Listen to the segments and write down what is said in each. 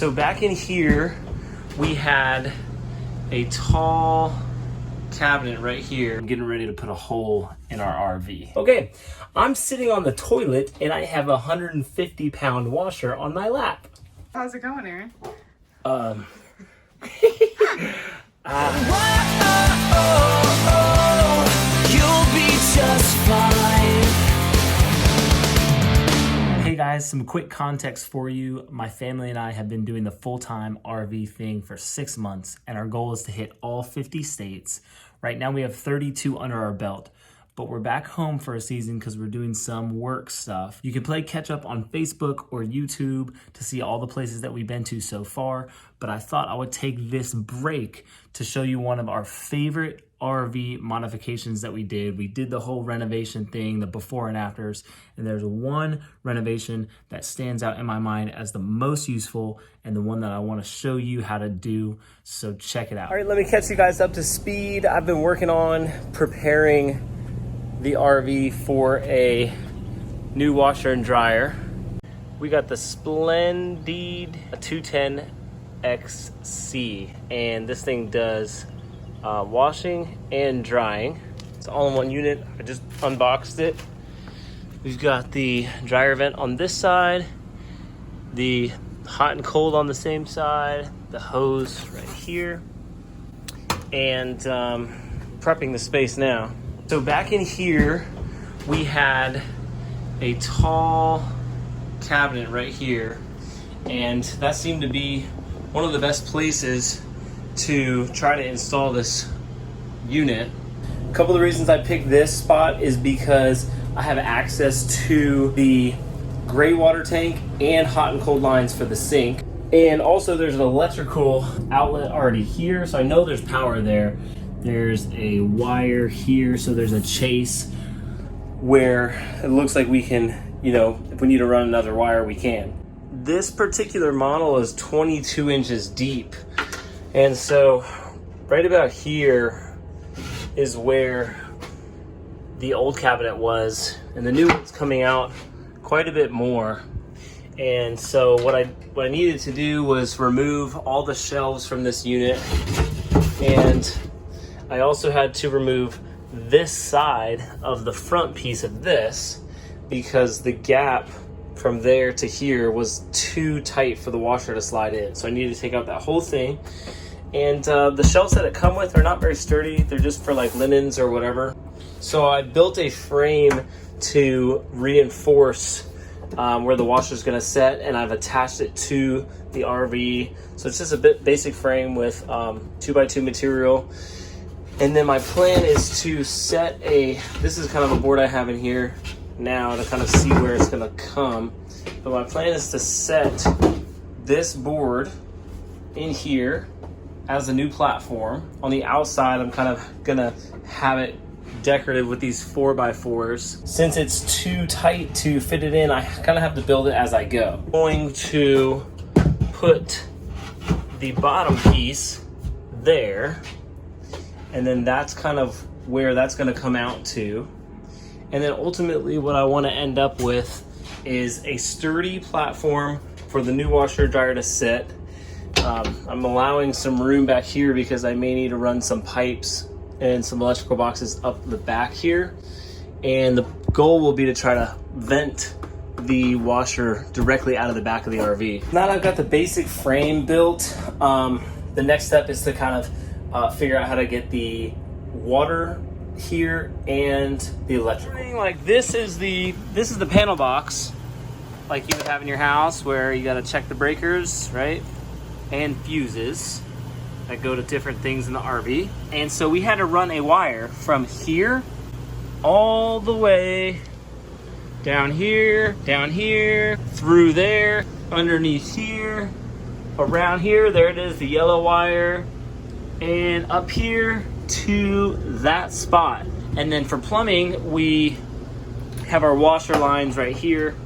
So back in here, we had a tall cabinet right here. I'm getting ready to put a hole in our RV. Okay, I'm sitting on the toilet and I have a 150-pound washer on my lap. How's it going, Aaron? You'll be just fine. Hey guys, some quick context for you. My family and I have been doing the full-time RV thing for 6 months, and our goal is to hit all 50 states. Right now we have 32 under our belt, but we're back home for a season because we're doing some work stuff. You can play catch up on Facebook or YouTube to see all the places that we've been to so far, but I thought I would take this break to show you one of our favorite RV modifications that we did. We did the whole renovation thing, the before and afters, and there's one renovation that stands out in my mind as the most useful and the one that I want to show you how to do, so check it out. All right, let me catch you guys up to speed. I've been working on preparing the RV for a new washer and dryer. We got the Splendide 210XC, and this thing does washing and drying. It's all in one unit. I just unboxed it. We've got the dryer vent on this side, the hot and cold on the same side, the hose right here, and prepping the space now. So back in here, we had a tall cabinet right here, and that seemed to be one of the best places to try to install this unit. A couple of the reasons I picked this spot is because I have access to the gray water tank and hot and cold lines for the sink. And also there's an electrical outlet already here, so I know there's power there. There's a wire here, so there's a chase where it looks like we can, if we need to run another wire, we can. This particular model is 22 inches deep. And so right about here is where the old cabinet was, and the new one's coming out quite a bit more. And so what I needed to do was remove all the shelves from this unit, and I also had to remove this side of the front piece of this because the gap from there to here was too tight for the washer to slide in. So I needed to take out that whole thing. And the shelves that it come with are not very sturdy. They're just for like linens or whatever. So I built a frame to reinforce where the washer is gonna set, and I've attached it to the RV. So it's just a basic frame with 2x2 material. And then my plan is to set this is kind of a board I have in here now to kind of see where it's gonna come. But my plan is to set this board in here as a new platform. On the outside, I'm kind of gonna have it decorative with these 4x4s. Since it's too tight to fit it in, I kind of have to build it as I go. I'm going to put the bottom piece there, and then that's kind of where that's gonna come out to. And then ultimately what I wanna end up with is a sturdy platform for the new washer dryer to sit. I'm allowing some room back here because I may need to run some pipes and some electrical boxes up the back here. And the goal will be to try to vent the washer directly out of the back of the RV. Now that I've got the basic frame built, the next step is to kind of figure out how to get the water here and the electrical. Like this is the panel box like you would have in your house, where you got to check the breakers, right? And fuses that go to different things in the RV. And so we had to run a wire from here all the way down here, through there, underneath here, around here. There it is, the yellow wire, and up here to that spot. And then for plumbing, we have our washer lines right here.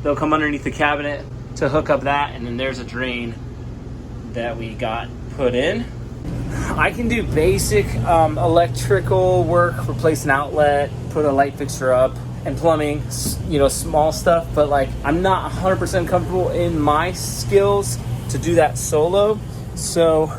They'll come underneath the cabinet to hook up that, and then there's a drain that we got put in. I can do basic electrical work, replace an outlet, put a light fixture up, and plumbing, small stuff, but like I'm not 100% comfortable in my skills to do that solo. So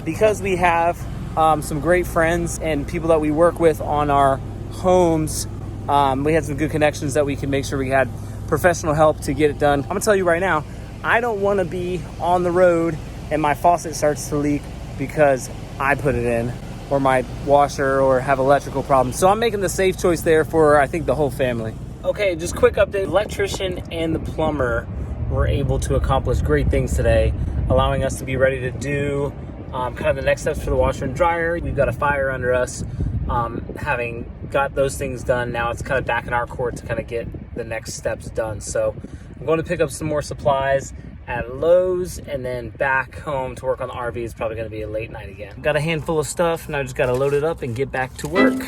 because we have some great friends and people that we work with on our homes, we had some good connections that we can make sure we had professional help to get it done. I'm gonna tell you right now, I don't wanna be on the road and my faucet starts to leak because I put it in, or my washer, or have electrical problems. So I'm making the safe choice there for, I think, the whole family. Okay, just quick update. The electrician and the plumber were able to accomplish great things today, allowing us to be ready to do kind of the next steps for the washer and dryer. We've got a fire under us. Having got those things done, now it's kind of back in our court to kind of get the next steps done. So I'm going to pick up some more supplies at Lowe's, and then back home to work on the RV. Is probably going to be a late night again. Got a handful of stuff, now I just got to load it up and get back to work.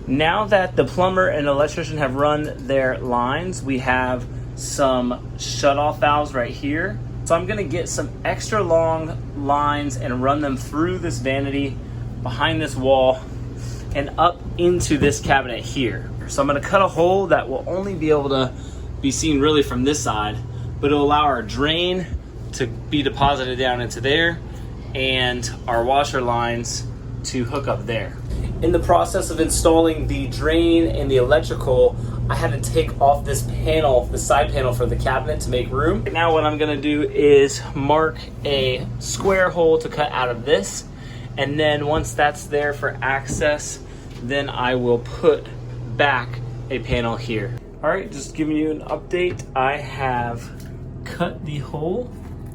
Now that the plumber and electrician have run their lines, we have some shutoff valves right here. So I'm gonna get some extra long lines and run them through this vanity, behind this wall, and up into this cabinet here. So I'm gonna cut a hole that will only be able to be seen really from this side, but it'll allow our drain to be deposited down into there and our washer lines to hook up there. In the process of installing the drain and the electrical, I had to take off this panel, the side panel for the cabinet, to make room. Now what I'm gonna do is mark a square hole to cut out of this, and then once that's there for access, then I will put back a panel here. All right, just giving you an update. I have cut the hole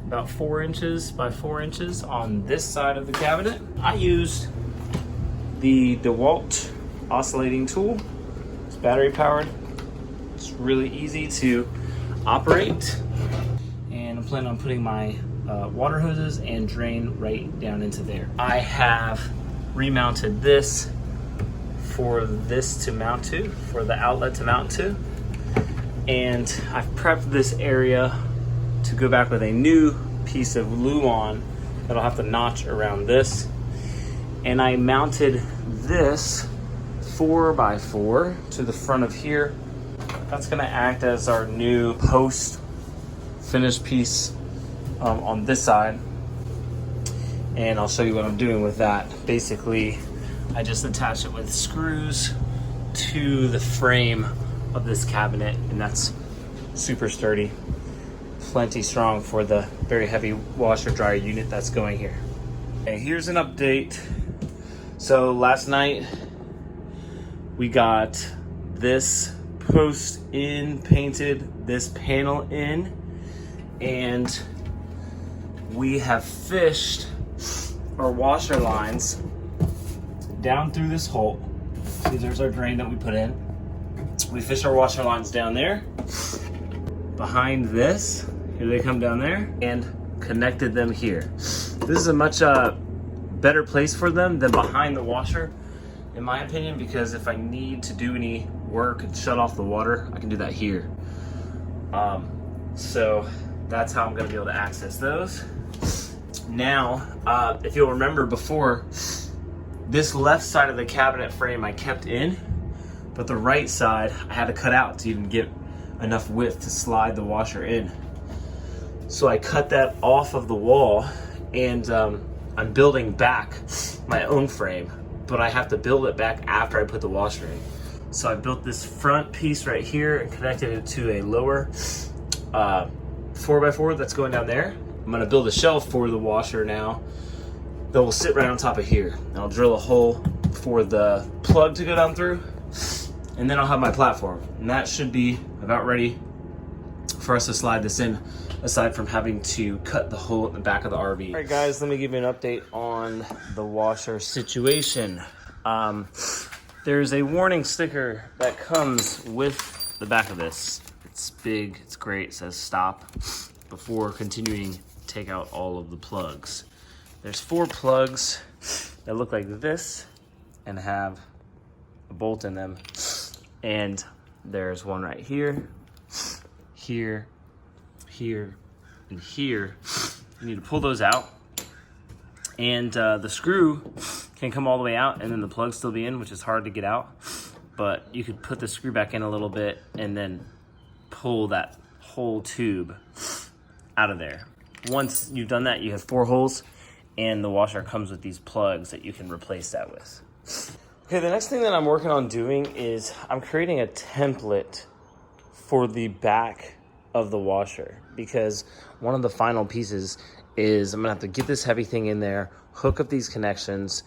about 4 inches by 4 inches on this side of the cabinet. I used the DeWalt oscillating tool. It's battery powered. It's really easy to operate. And I'm planning on putting my water hoses and drain right down into there. I have remounted this for this to mount to, for the outlet to mount to. And I've prepped this area to go back with a new piece of Luan that'll have to notch around this. And I mounted this 4x4 to the front of here. That's gonna act as our new post finished piece on this side. And I'll show you what I'm doing with that. Basically, I just attach it with screws to the frame of this cabinet, and that's super sturdy. Plenty strong for the very heavy washer dryer unit that's going here. Okay, here's an update. So last night we got this post in painted, this panel in, and we have fished our washer lines down through this hole. See, there's our drain that we put in. We fished our washer lines down there. Behind this, here they come down there, and connected them here. This is a much better place for them than behind the washer, in my opinion, because if I need to do any work and shut off the water, I can do that here. So that's how I'm gonna be able to access those. Now, if you'll remember before, this left side of the cabinet frame I kept in, but the right side I had to cut out to even get enough width to slide the washer in. So I cut that off of the wall, and I'm building back my own frame, but I have to build it back after I put the washer in. So I built this front piece right here and connected it to a lower 4x4 that's going down there. I'm gonna build a shelf for the washer now that will sit right on top of here. And I'll drill a hole for the plug to go down through, and then I'll have my platform. And that should be about ready for us to slide this in, aside from having to cut the hole in the back of the RV. All right guys, let me give you an update on the washer situation. There's a warning sticker that comes with the back of this. It's big, it's great, it says stop. Before continuing, take out all of the plugs. There's 4 plugs that look like this and have a bolt in them. And there's one right here, here, here, and here. You need to pull those out. And the screw can come all the way out and then the plug still be in, which is hard to get out. But you could put the screw back in a little bit and then pull that whole tube out of there. Once you've done that, you have 4 holes, and the washer comes with these plugs that you can replace that with. Okay, the next thing that I'm working on doing is I'm creating a template for the back of the washer, because one of the final pieces is I'm gonna have to get this heavy thing in there, hook up these connections,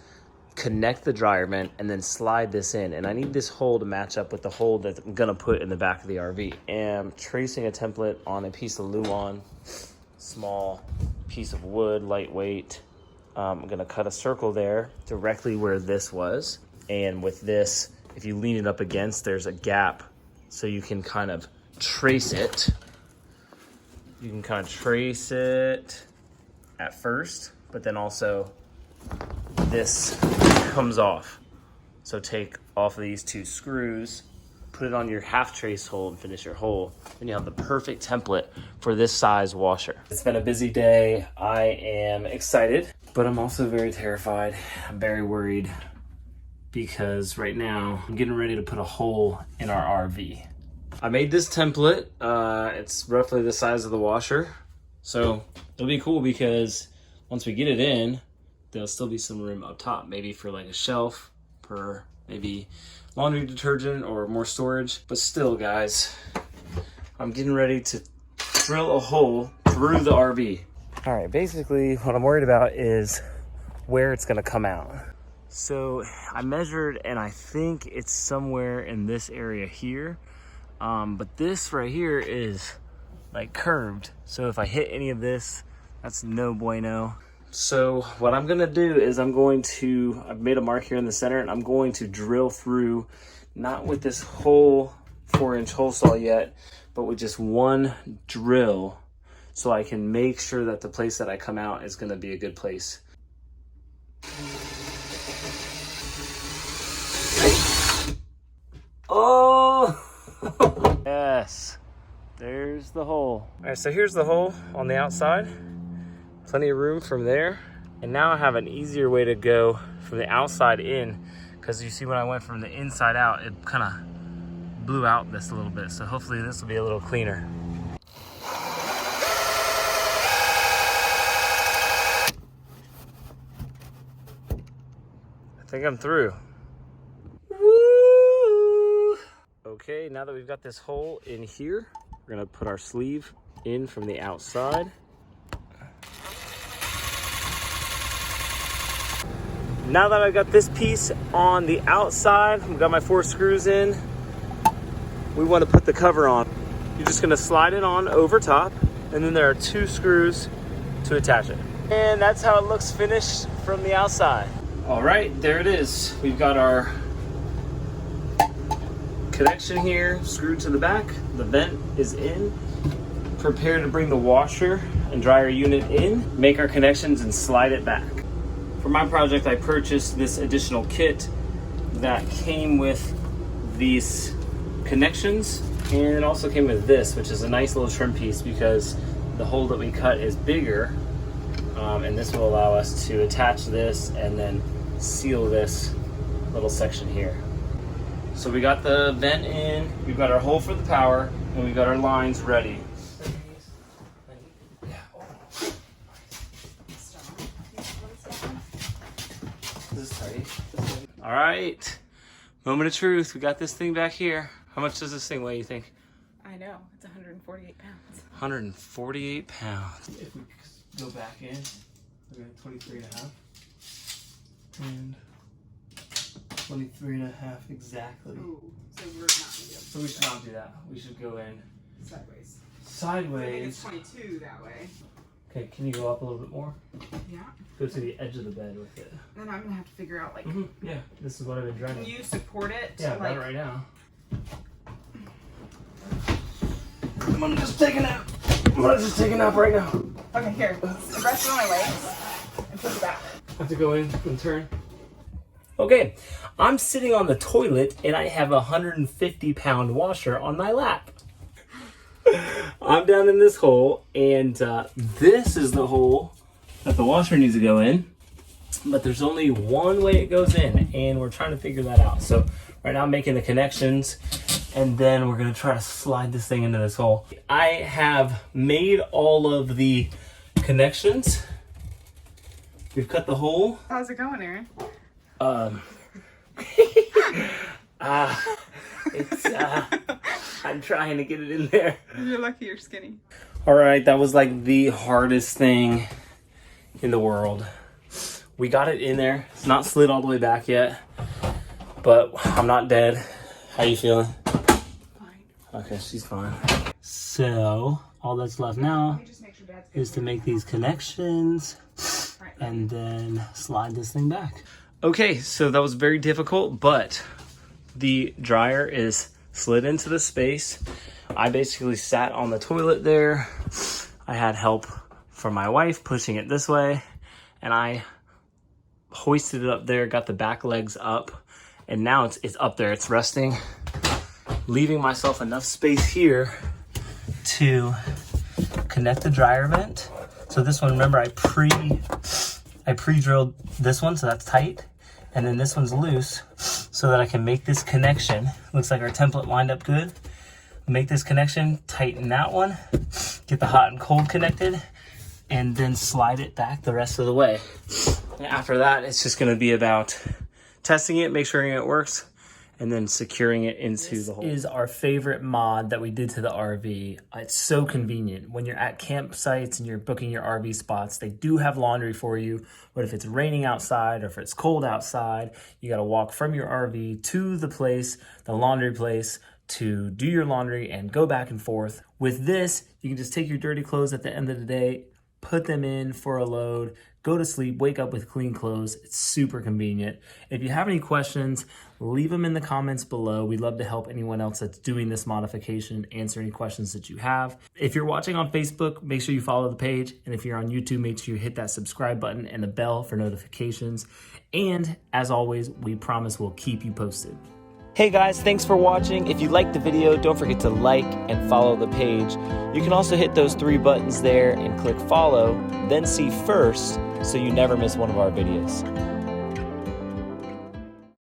connect the dryer vent, and then slide this in. And I need this hole to match up with the hole that I'm gonna put in the back of the RV. And I'm tracing a template on a piece of Luan, small piece of wood, lightweight. I'm gonna cut a circle there directly where this was. And with this, if you lean it up against, there's a gap, so you can kind of trace it. You can kind of trace it at first, but then also this comes off. So take off of these 2 screws, put it on your half trace hole and finish your hole. Then you have the perfect template for this size washer. It's been a busy day. I am excited, but I'm also very terrified. I'm very worried because right now I'm getting ready to put a hole in our RV. I made this template. It's roughly the size of the washer. So it'll be cool because once we get it in, there'll still be some room up top, maybe for like a shelf, for maybe laundry detergent or more storage. But still, guys, I'm getting ready to drill a hole through the RV. All right, basically what I'm worried about is where it's gonna come out. So I measured and I think it's somewhere in this area here. But this right here is like curved. So if I hit any of this, that's no bueno. So what I'm gonna do is I've made a mark here in the center, and I'm going to drill through, not with this whole 4-inch hole saw yet, but with just one drill, so I can make sure that the place that I come out is gonna be a good place. Oh! Yes, there's the hole. All right, so here's the hole on the outside. Plenty of room from there. And now I have an easier way to go from the outside in, because you see when I went from the inside out, it kind of blew out this a little bit. So hopefully this will be a little cleaner. I think I'm through. Woo! Okay, now that we've got this hole in here, we're gonna put our sleeve in from the outside. Now that I've got this piece on the outside, I've got my 4 screws in, we want to put the cover on. You're just going to slide it on over top, and then there are 2 screws to attach it. And that's how it looks finished from the outside. All right, there it is. We've got our connection here screwed to the back. The vent is in. Prepare to bring the washer and dryer unit in, make our connections, and slide it back. For my project, I purchased this additional kit that came with these connections, and it also came with this, which is a nice little trim piece because the hole that we cut is bigger, and this will allow us to attach this and then seal this little section here. So we got the vent in, we've got our hole for the power, and we've got our lines ready. All right, moment of truth. We got this thing back here. How much does this thing weigh, you think? I know, it's 148 pounds. 148 pounds. If we go back in, we're at 23 and a half. And 23 and a half exactly. Ooh, so we're not gonna be able to So we should not do that. We should go in sideways. sideways. I think it's 22 that way. Okay, can you go up a little bit more? Yeah. Go to the edge of the bed with it. Then I'm gonna have to figure out like. Yeah, this is what I've been trying Can to. you support it? Yeah, to, not like, right now. I'm gonna just take a nap. I'm gonna just take a nap right now. Okay, here. Rest on my legs and push it back. I have to go in and turn. Okay, I'm sitting on the toilet and I have a 150-pound washer on my lap. I'm down in this hole, and this is the hole that the washer needs to go in, but there's only one way it goes in, and we're trying to figure that out. So right now I'm making the connections, And then we're gonna try to slide this thing into this hole. I have made all of the connections. We've cut the hole. How's it going, Aaron? I'm trying to get it in there. You're lucky you're skinny. All right, that was like the hardest thing in the world. We got it in there. It's not slid all the way back yet, but I'm not dead. How you feeling? Fine. Okay, she's fine. So all that's left now is to make these connections and then slide this thing back. Okay, so that was very difficult, but the dryer is slid into the space. I basically sat on the toilet there. I had help from my wife pushing it this way, and I hoisted it up there, got the back legs up, and now it's up there, it's resting, leaving myself enough space here to connect the dryer vent. So this one, remember, I pre-drilled this one, so that's tight, and then this one's loose, so that I can make this connection. Looks like our template lined up good. Make this connection, tighten that one, get the hot and cold connected, and then slide it back the rest of the way. And after that, it's just gonna be about testing it, make sure it works, and then securing it into the hole. This is our favorite mod that we did to the RV. It's so convenient. When you're at campsites and you're booking your RV spots, they do have laundry for you. But if it's raining outside or if it's cold outside, you gotta walk from your RV to the place, the laundry place, to do your laundry and go back and forth. With this, you can just take your dirty clothes at the end of the day, put them in for a load, go to sleep, wake up with clean clothes. It's super convenient. If you have any questions, leave them in the comments below. We'd love to help anyone else that's doing this modification, answer any questions that you have. If you're watching on Facebook, make sure you follow the page. And if you're on YouTube, make sure you hit that subscribe button and the bell for notifications. And as always, we promise we'll keep you posted. Hey guys, thanks for watching. If you liked the video, don't forget to like and follow the page. You can also hit those 3 buttons there and click follow, then see first so you never miss one of our videos.